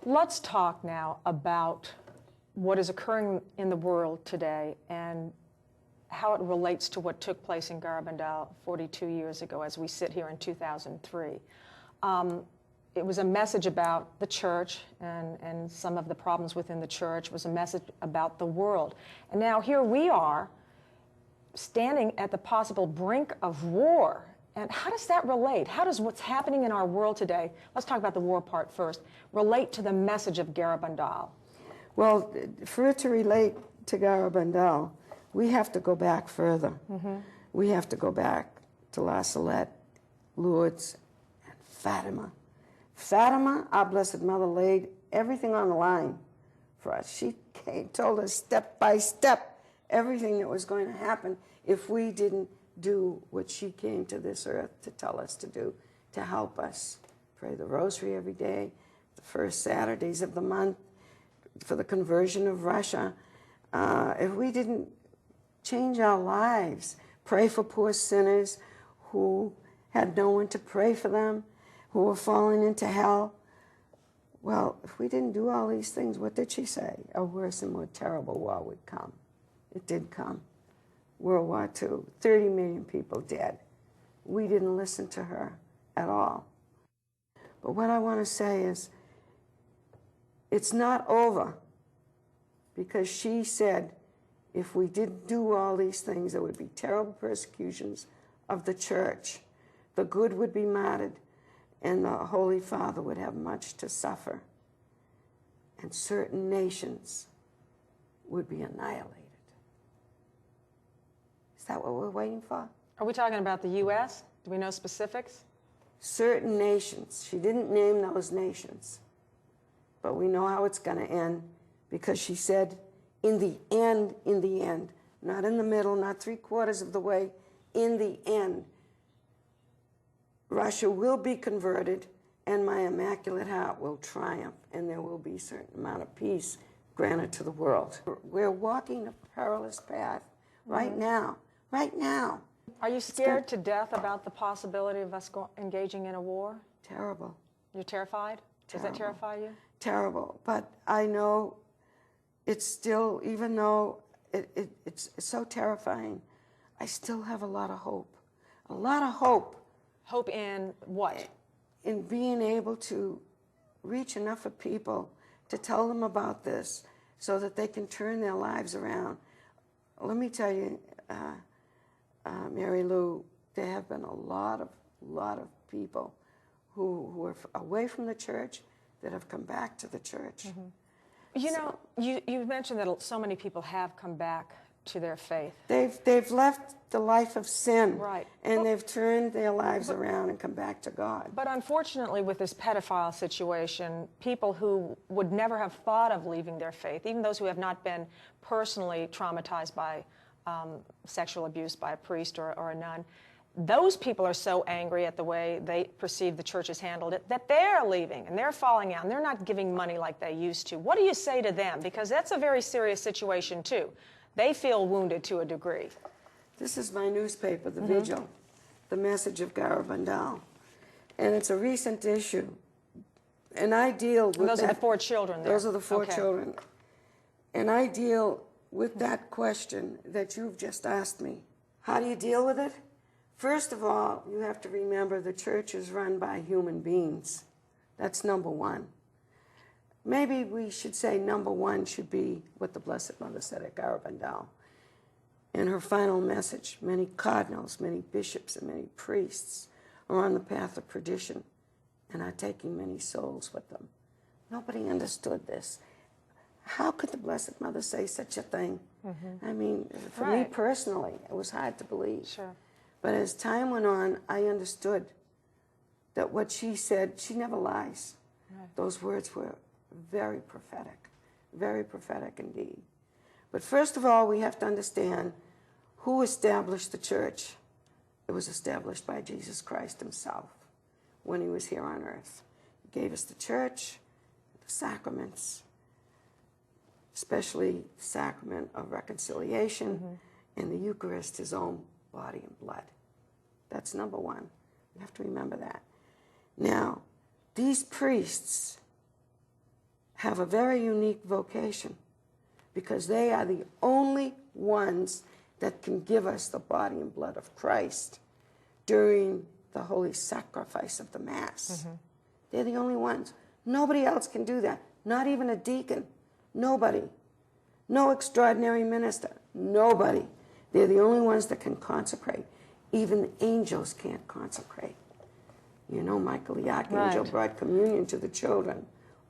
Let's talk now about what is occurring in the world today and how it relates to what took place in Garabandal 42 years ago as we sit here in 2003. It was a message about the church and some of the problems within the church. It was a message about the world. And now here we are standing at the possible brink of war. And how does that relate? How does what's happening in our world today, let's talk about the war part first, relate to the message of Garabandal? Well, for it to relate to Garabandal, we have to go back further. We have to go back to La Salette, Lourdes, and Fatima. Fatima, our Blessed Mother, laid everything on the line for us. She told us step by step everything that was going to happen if we didn't do what she came to this earth to tell us to do, to help us. Pray the rosary every day, the first Saturdays of the month, for the conversion of Russia. If we didn't change our lives, pray for poor sinners who had no one to pray for them, who were falling into hell. Well, if we didn't do all these things, what did she say? A worse and more terrible war would come. It did come. World War II, 30 million people dead. We didn't listen to her at all. But what I want to say is, it's not over, because she said if we didn't do all these things, there would be terrible persecutions of the church. The good would be martyred, and the Holy Father would have much to suffer. And certain nations would be annihilated. Is that what we're waiting for? Are we talking about the U.S.? Do we know specifics? Certain nations. She didn't name those nations. But we know how it's going to end, because she said, in the end, not in the middle, not 3/4 of the way, in the end, Russia will be converted, and my Immaculate Heart will triumph, and there will be a certain amount of peace granted to the world. We're walking a perilous path right now, right now. Are you scared to death about the possibility of us engaging in a war? Terrible. You're terrified? Does that terrify you? Terrible, but I know it's still, even though it's so terrifying, I still have a lot of hope. A lot of hope. Hope in what? In being able to reach enough of people to tell them about this so that they can turn their lives around. Let me tell you, Mary Lou, there have been a lot of people who were away from the church that have come back to the church. You know, you mentioned that so many people have come back to their faith. They've left the life of sin, right, and they've turned their lives around and come back to God. But unfortunately, with this pedophile situation, people who would never have thought of leaving their faith, even those who have not been personally traumatized by sexual abuse by a priest or a nun, those people are so angry at the way they perceive the church has handled it that they're leaving and they're falling out and they're not giving money like they used to. What do you say to them? Because that's a very serious situation too. They feel wounded to a degree. This is my newspaper, The Vigil, the message of Garabandal. And it's a recent issue. And I deal with those are the 4 children there. Those are the 4 children. And I deal with that question that you've just asked me. How do you deal with it? First of all, you have to remember the church is run by human beings. That's number one. Maybe we should say number one should be what the Blessed Mother said at Garabandal. In her final message, many cardinals, many bishops, and many priests are on the path of perdition and are taking many souls with them. Nobody understood this. How could the Blessed Mother say such a thing? I mean, for me personally, it was hard to believe. Sure. But as time went on, I understood that what she said, she never lies. Right. Those words were very prophetic indeed. But first of all, we have to understand who established the church. It was established by Jesus Christ himself when he was here on earth. He gave us the church, the sacraments, especially the sacrament of reconciliation, and the Eucharist, his own body and blood. That's number one. You have to remember that. Now, these priests have a very unique vocation because they are the only ones that can give us the body and blood of Christ during the holy sacrifice of the Mass. They're the only ones. Nobody else can do that. Not even a deacon. Nobody. No extraordinary minister. Nobody. They're the only ones that can consecrate. Even the angels can't consecrate. You know, Michael the Archangel brought communion to the children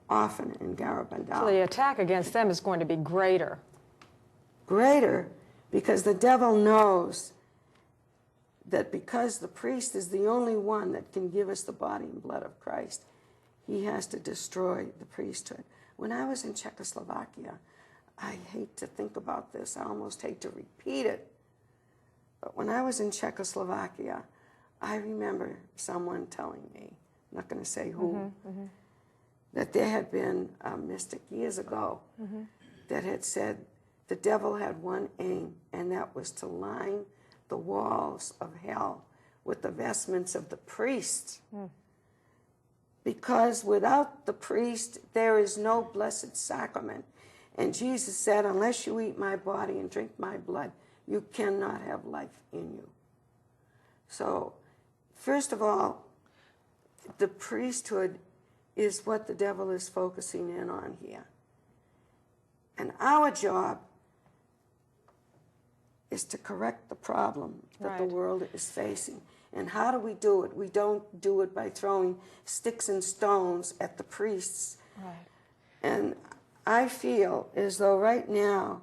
often in Garabandal. So the attack against them is going to be greater. Greater, because the devil knows that because the priest is the only one that can give us the body and blood of Christ, he has to destroy the priesthood. When I was in Czechoslovakia, I hate to think about this, I almost hate to repeat it, but when I was in Czechoslovakia, I remember someone telling me, I'm not going to say who, that there had been a mystic years ago that had said the devil had one aim, and that was to line the walls of hell with the vestments of the priests. Because without the priest, there is no blessed sacrament. And Jesus said, unless you eat my body and drink my blood, you cannot have life in you. So, first of all, the priesthood is what the devil is focusing in on here. And our job is to correct the problem that the world is facing. And how do we do it? We don't do it by throwing sticks and stones at the priests. And I feel as though right now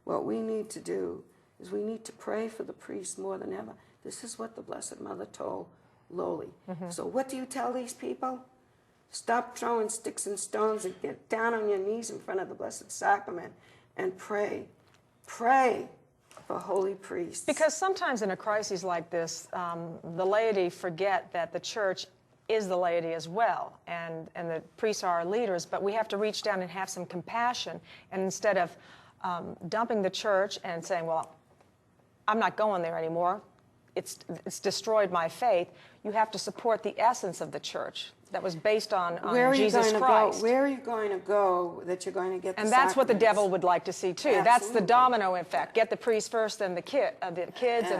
what we need to do is we need to pray for the priests more than ever. This is what the Blessed Mother told Lowly. So what do you tell these people? Stop throwing sticks and stones and get down on your knees in front of the Blessed Sacrament and pray. Pray for holy priests. Because sometimes in a crisis like this, the laity forget that the church is the laity as well, and the priests are our leaders, but we have to reach down and have some compassion, and instead of dumping the church and saying, well, I'm not going there anymore, it's destroyed my faith, you have to support the essence of the church that was based on Jesus Christ. Where are you going to go that you're going to get the And that's what the sacraments? devil would like to see too. Absolutely. That's the domino effect. Get the priest first, then the kids and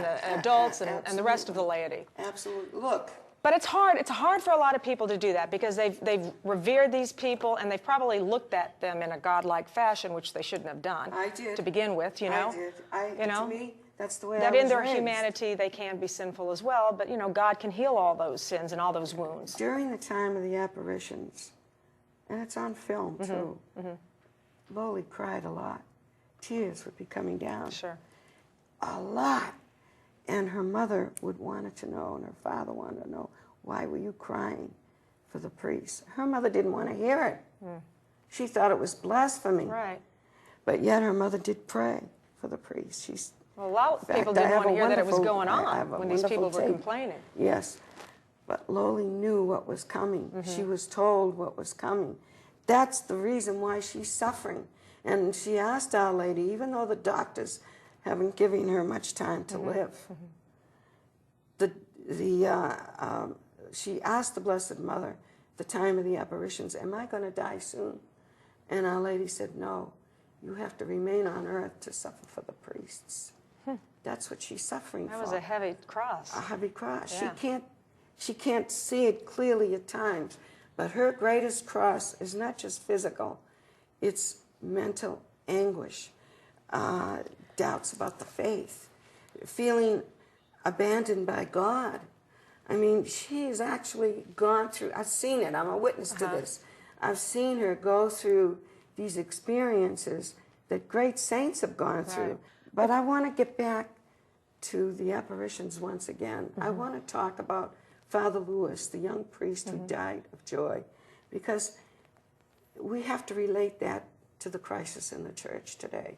the adults and the rest of the laity. Absolutely. Look. But it's hard. It's hard for a lot of people to do that because they've revered these people and they've probably looked at them in a godlike fashion, which they shouldn't have done. I did. To begin with, you know. I did. To me, that's the way that I was in their raised. humanity they can be sinful as well, but God can heal all those sins and all those wounds. During the time of the apparitions, and it's on film too, Lowly cried a lot. Tears would be coming down. Sure. A lot. And her mother would want to know, and her father wanted to know, why were you crying for the priest? Her mother didn't want to hear it. She thought it was blasphemy. Right. But yet her mother did pray for the priest. Well, a lot of people didn't want to hear that it was going on when these people were complaining. Yes. But Lowly knew what was coming. She was told what was coming. That's the reason why she's suffering. And she asked Our Lady, even though the doctors haven't given her much time to live, she asked the Blessed Mother, the time of the apparitions, am I going to die soon? And Our Lady said, no, you have to remain on earth to suffer for the priests. That's what she's suffering for. That was a heavy cross. A heavy cross. Yeah. She can't see it clearly at times, but her greatest cross is not just physical, it's mental anguish, doubts about the faith, feeling abandoned by God. I mean, she has actually gone through, I've seen it, I'm a witness to this. I've seen her go through these experiences that great saints have gone through. But I want to get back to the apparitions once again. I want to talk about Father Lewis, the young priest who died of joy, because we have to relate that to the crisis in the church today.